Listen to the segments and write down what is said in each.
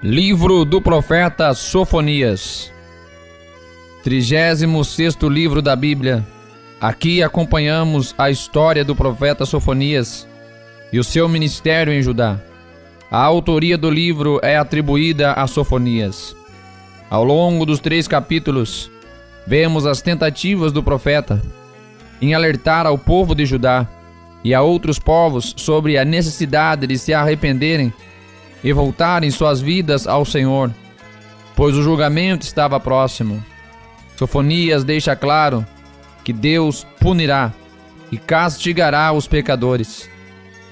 Livro do profeta Sofonias, 36º livro da Bíblia. Aqui acompanhamos a história do profeta Sofonias e o seu ministério em Judá. A autoria do livro é atribuída a Sofonias. Ao longo dos 3 capítulos, vemos as tentativas do profeta em alertar ao povo de Judá e a outros povos sobre a necessidade de se arrependerem e voltarem suas vidas ao Senhor, pois o julgamento estava próximo. Sofonias deixa claro que Deus punirá e castigará os pecadores,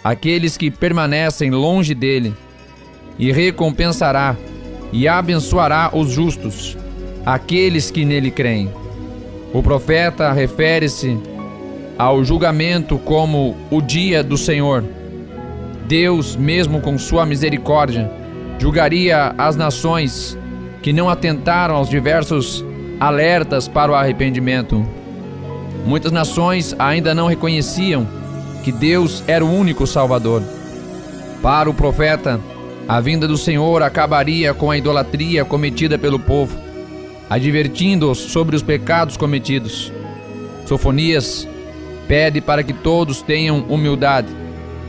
aqueles que permanecem longe dele, e recompensará e abençoará os justos, aqueles que nele creem. O profeta refere-se ao julgamento como o dia do Senhor. Deus, mesmo com sua misericórdia, julgaria as nações que não atentaram aos diversos alertas para o arrependimento. Muitas nações ainda não reconheciam que Deus era o único Salvador. Para o profeta, a vinda do Senhor acabaria com a idolatria cometida pelo povo, advertindo-os sobre os pecados cometidos. Sofonias pede para que todos tenham humildade,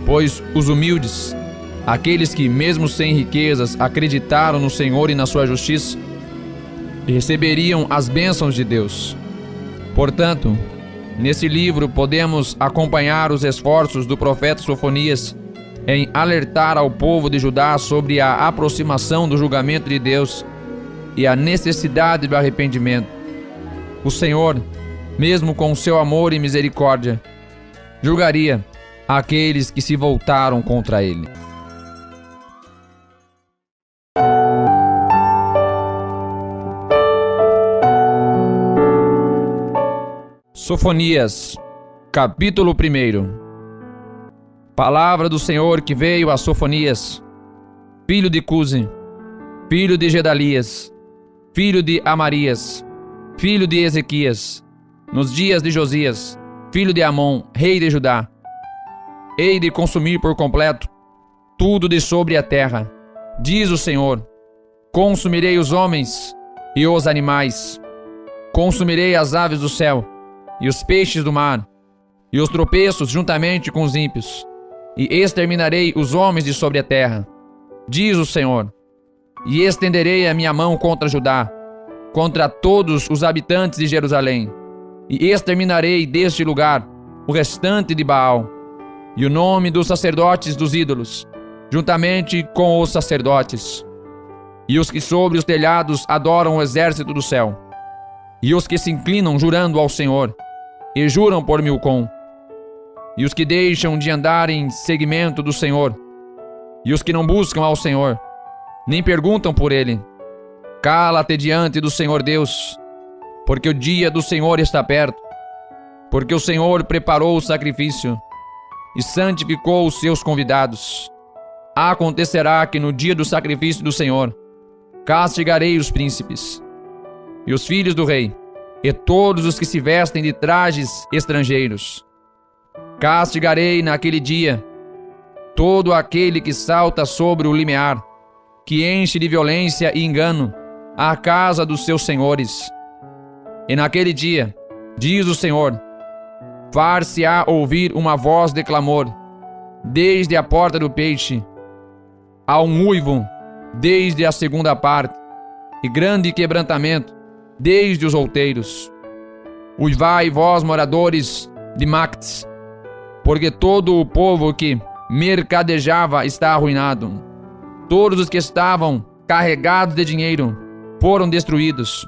pois os humildes, aqueles que mesmo sem riquezas acreditaram no Senhor e na sua justiça, receberiam as bênçãos de Deus. Portanto, nesse livro podemos acompanhar os esforços do profeta Sofonias em alertar ao povo de Judá sobre a aproximação do julgamento de Deus e a necessidade do arrependimento. O Senhor, mesmo com seu amor e misericórdia, julgaria aqueles que se voltaram contra ele. Sofonias, capítulo 1. Palavra do Senhor que veio a Sofonias, filho de Cusi, filho de Gedalias, filho de Amarias, filho de Ezequias, nos dias de Josias, filho de Amon, rei de Judá. Hei de consumir por completo tudo de sobre a terra, diz o Senhor. Consumirei os homens e os animais, consumirei as aves do céu e os peixes do mar, e os tropeços juntamente com os ímpios, e exterminarei os homens de sobre a terra, diz o Senhor. E estenderei a minha mão contra Judá, contra todos os habitantes de Jerusalém, e exterminarei deste lugar o restante de Baal, e o nome dos sacerdotes dos ídolos, juntamente com os sacerdotes, e os que sobre os telhados adoram o exército do céu, e os que se inclinam jurando ao Senhor, e juram por Milcom, e os que deixam de andar em seguimento do Senhor, e os que não buscam ao Senhor, nem perguntam por ele. Cala-te diante do Senhor Deus, porque o dia do Senhor está perto, porque o Senhor preparou o sacrifício e santificou os seus convidados. Acontecerá que no dia do sacrifício do Senhor, castigarei os príncipes e os filhos do rei, e todos os que se vestem de trajes estrangeiros. Castigarei naquele dia todo aquele que salta sobre o limiar, que enche de violência e engano a casa dos seus senhores. E naquele dia, diz o Senhor, far-se-á ouvir uma voz de clamor, desde a porta do peixe, a um uivo, desde a segunda parte, e grande quebrantamento, desde os outeiros. Uivai vós, moradores de Mactes, porque todo o povo que mercadejava está arruinado. Todos os que estavam carregados de dinheiro foram destruídos.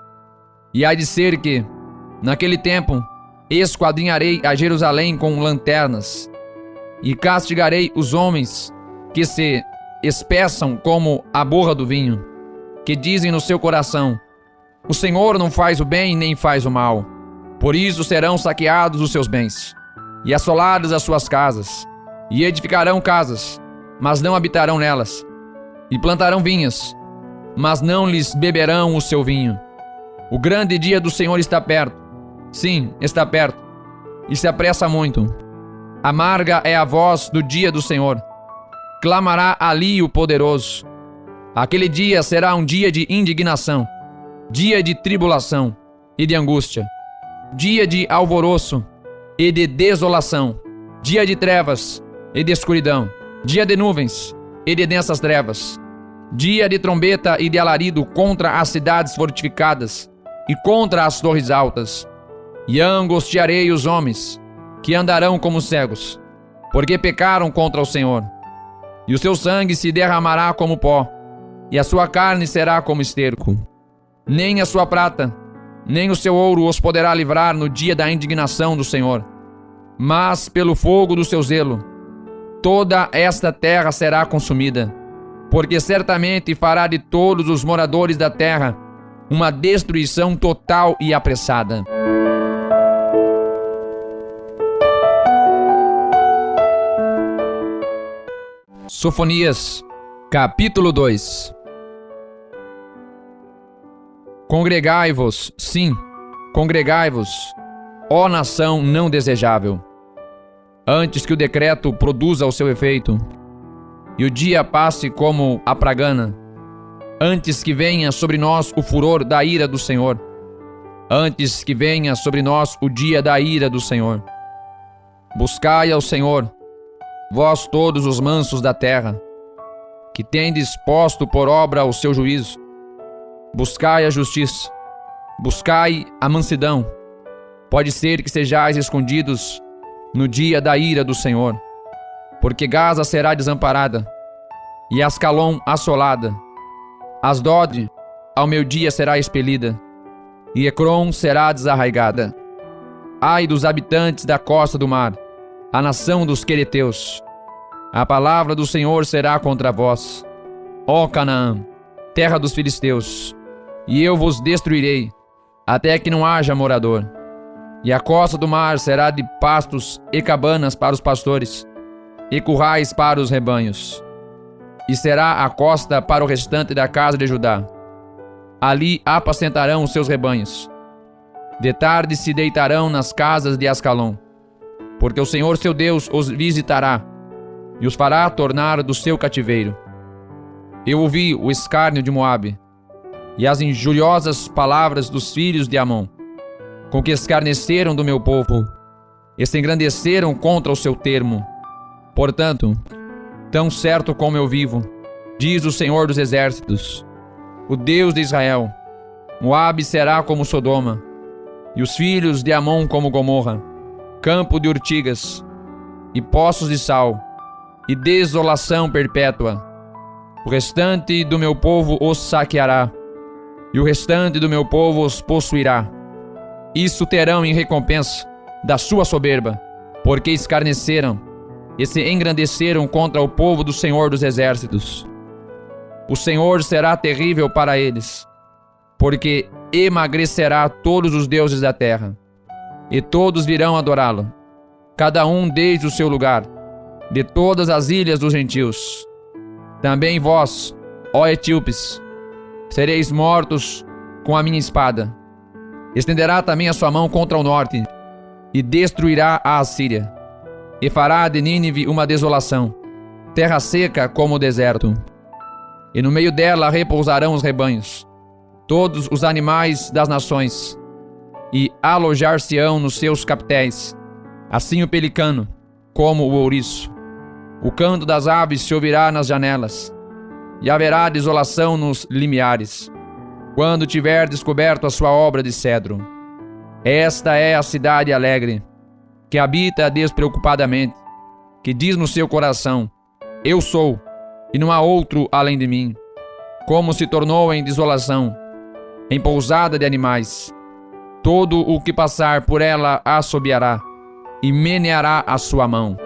E há de ser que, naquele tempo, esquadrinharei a Jerusalém com lanternas, e castigarei os homens que se espeçam como a borra do vinho, que dizem no seu coração, o Senhor não faz o bem nem faz o mal. Por isso serão saqueados os seus bens, e assoladas as suas casas, e edificarão casas, mas não habitarão nelas, e plantarão vinhas, mas não lhes beberão o seu vinho. O grande dia do Senhor está perto, sim, está perto, e se apressa muito. Amarga é a voz do dia do Senhor, clamará ali o poderoso. Aquele dia será um dia de indignação, dia de tribulação e de angústia, dia de alvoroço e de desolação, dia de trevas e de escuridão, dia de nuvens e de densas trevas, dia de trombeta e de alarido contra as cidades fortificadas e contra as torres altas. E angustiarei os homens, que andarão como cegos, porque pecaram contra o Senhor. E o seu sangue se derramará como pó, e a sua carne será como esterco. Nem a sua prata, nem o seu ouro os poderá livrar no dia da indignação do Senhor. Mas pelo fogo do seu zelo, toda esta terra será consumida, porque certamente fará de todos os moradores da terra uma destruição total e apressada. Sofonias, capítulo 2. Congregai-vos, sim, congregai-vos, ó nação não desejável, antes que o decreto produza o seu efeito, e o dia passe como a pragana, antes que venha sobre nós o furor da ira do Senhor, antes que venha sobre nós o dia da ira do Senhor. Buscai ao Senhor, vós todos os mansos da terra, que tendes posto por obra o seu juízo. Buscai a justiça, buscai a mansidão. Pode ser que sejais escondidos no dia da ira do Senhor, porque Gaza será desamparada, e Ascalon assolada. Asdod ao meio-dia será expelida, e Ecrom será desarraigada. Ai dos habitantes da costa do mar, a nação dos quereteus. A palavra do Senhor será contra vós, ó Canaã, terra dos filisteus, e eu vos destruirei, até que não haja morador. E a costa do mar será de pastos e cabanas para os pastores, e currais para os rebanhos. E será a costa para o restante da casa de Judá. Ali apacentarão os seus rebanhos. De tarde se deitarão nas casas de Ascalon, porque o Senhor seu Deus os visitará, e os fará tornar do seu cativeiro. Eu ouvi o escárnio de Moabe, e as injuriosas palavras dos filhos de Amon, com que escarneceram do meu povo, e se engrandeceram contra o seu termo. Portanto, tão certo como eu vivo, diz o Senhor dos Exércitos, o Deus de Israel, Moabe será como Sodoma, e os filhos de Amon como Gomorra, campo de urtigas, e poços de sal, e desolação perpétua. O restante do meu povo os saqueará, e o restante do meu povo os possuirá. Isso terão em recompensa da sua soberba, porque escarneceram e se engrandeceram contra o povo do Senhor dos Exércitos. O Senhor será terrível para eles, porque emagrecerá todos os deuses da terra, e todos virão adorá-lo, cada um desde o seu lugar, de todas as ilhas dos gentios. Também vós, ó etíopes, sereis mortos com a minha espada. Estenderá também a sua mão contra o norte, e destruirá a Assíria, e fará de Nínive uma desolação, terra seca como o deserto. E no meio dela repousarão os rebanhos, todos os animais das nações, e alojar-se-ão nos seus capitéis, assim o pelicano, como o ouriço. O canto das aves se ouvirá nas janelas, e haverá desolação nos limiares, quando tiver descoberto a sua obra de cedro. Esta é a cidade alegre, que habita despreocupadamente, que diz no seu coração: eu sou, e não há outro além de mim. Como se tornou em desolação, em pousada de animais. Todo o que passar por ela assobiará, e meneará a sua mão.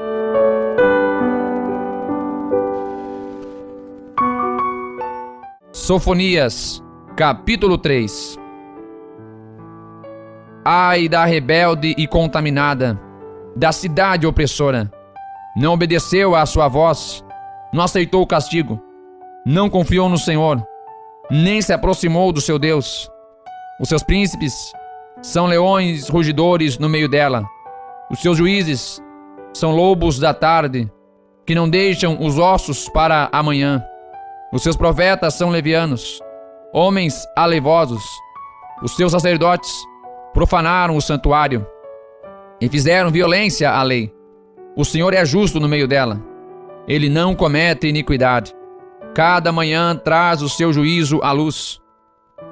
Sofonias, capítulo 3. Ai da rebelde e contaminada, da cidade opressora! Não obedeceu à sua voz, não aceitou o castigo, não confiou no Senhor, nem se aproximou do seu Deus. Os seus príncipes são leões rugidores no meio dela. Os seus juízes são lobos da tarde, que não deixam os ossos para amanhã. Os seus profetas são levianos, homens aleivosos. Os seus sacerdotes profanaram o santuário e fizeram violência à lei. O Senhor é justo no meio dela. Ele não comete iniquidade. Cada manhã traz o seu juízo à luz.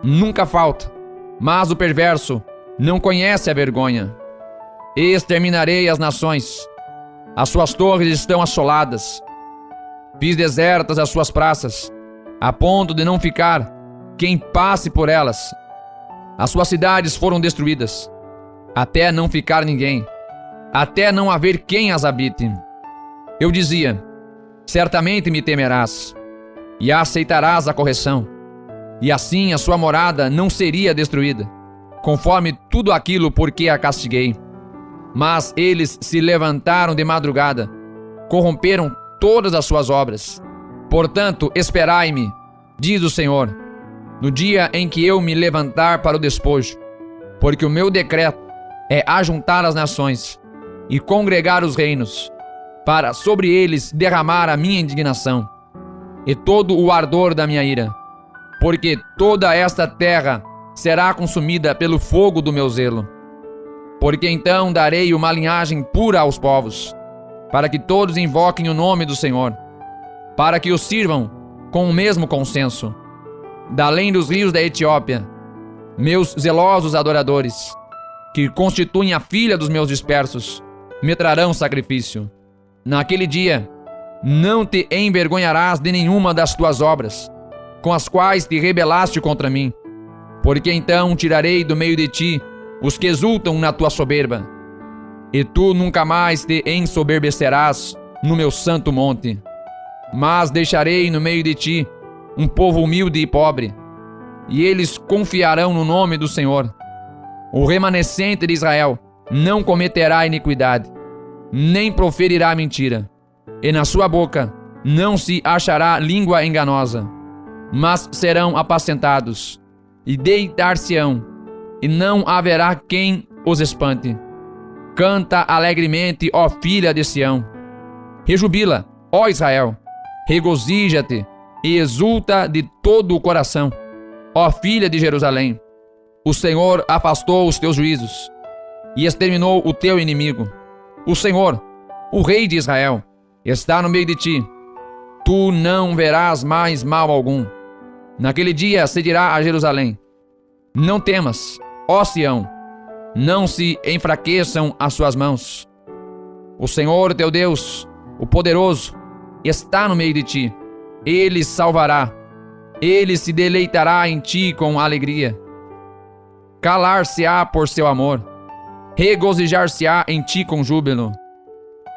Nunca falta, mas o perverso não conhece a vergonha. Exterminarei as nações. As suas torres estão assoladas. Fiz desertas as suas praças, a ponto de não ficar quem passe por elas. As suas cidades foram destruídas, até não ficar ninguém, até não haver quem as habite. Eu dizia: certamente me temerás, e aceitarás a correção, e assim a sua morada não seria destruída, conforme tudo aquilo por que a castiguei. Mas eles se levantaram de madrugada, corromperam todas as suas obras. Portanto, esperai-me, diz o Senhor, no dia em que eu me levantar para o despojo, porque o meu decreto é ajuntar as nações e congregar os reinos, para sobre eles derramar a minha indignação e todo o ardor da minha ira, porque toda esta terra será consumida pelo fogo do meu zelo. Porque então darei uma linhagem pura aos povos, para que todos invoquem o nome do Senhor, para que o sirvam com o mesmo consenso. Da além dos rios da Etiópia, meus zelosos adoradores, que constituem a filha dos meus dispersos, me trarão sacrifício. Naquele dia, não te envergonharás de nenhuma das tuas obras, com as quais te rebelaste contra mim, porque então tirarei do meio de ti os que exultam na tua soberba, e tu nunca mais te ensoberbecerás no meu santo monte. Mas deixarei no meio de ti um povo humilde e pobre, e eles confiarão no nome do Senhor. O remanescente de Israel não cometerá iniquidade, nem proferirá mentira, e na sua boca não se achará língua enganosa, mas serão apacentados, e deitar-se-ão, e não haverá quem os espante. Canta alegremente, ó filha de Sião. Rejubila, ó Israel. Regozija-te e exulta de todo o coração, ó filha de Jerusalém. O Senhor afastou os teus juízos e exterminou o teu inimigo. O Senhor, o Rei de Israel, está no meio de ti. Tu não verás mais mal algum. Naquele dia se dirá a Jerusalém: não temas, ó Sião, não se enfraqueçam as suas mãos. O Senhor teu Deus, o poderoso, está no meio de ti. Ele salvará. Ele se deleitará em ti com alegria. Calar-se-á por seu amor. Regozijar-se-á em ti com júbilo.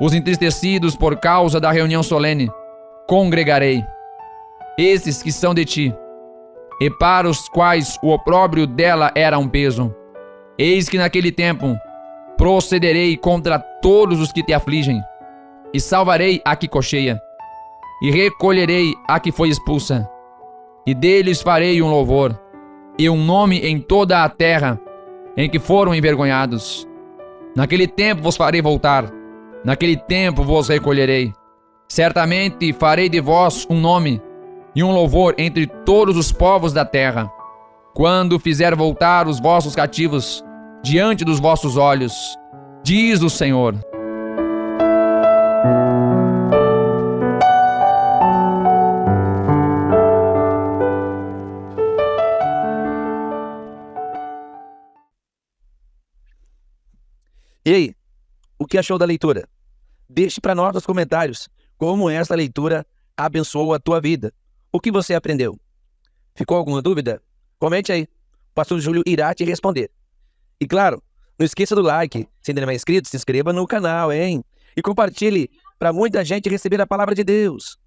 Os entristecidos por causa da reunião solene congregarei. Esses que são de ti, e para os quais o opróbrio dela era um peso. Eis que naquele tempo procederei contra todos os que te afligem, e salvarei a que cocheia, e recolherei a que foi expulsa, e deles farei um louvor, e um nome em toda a terra em que foram envergonhados. Naquele tempo vos farei voltar, naquele tempo vos recolherei. Certamente farei de vós um nome e um louvor entre todos os povos da terra, quando fizer voltar os vossos cativos diante dos vossos olhos, diz o Senhor. E aí, o que achou da leitura? Deixe para nós nos comentários como esta leitura abençoou a tua vida. O que você aprendeu? Ficou alguma dúvida? Comente aí. O pastor Júlio irá te responder. E claro, não esqueça do like. Se ainda não é inscrito, se inscreva no canal, hein? E compartilhe para muita gente receber a palavra de Deus.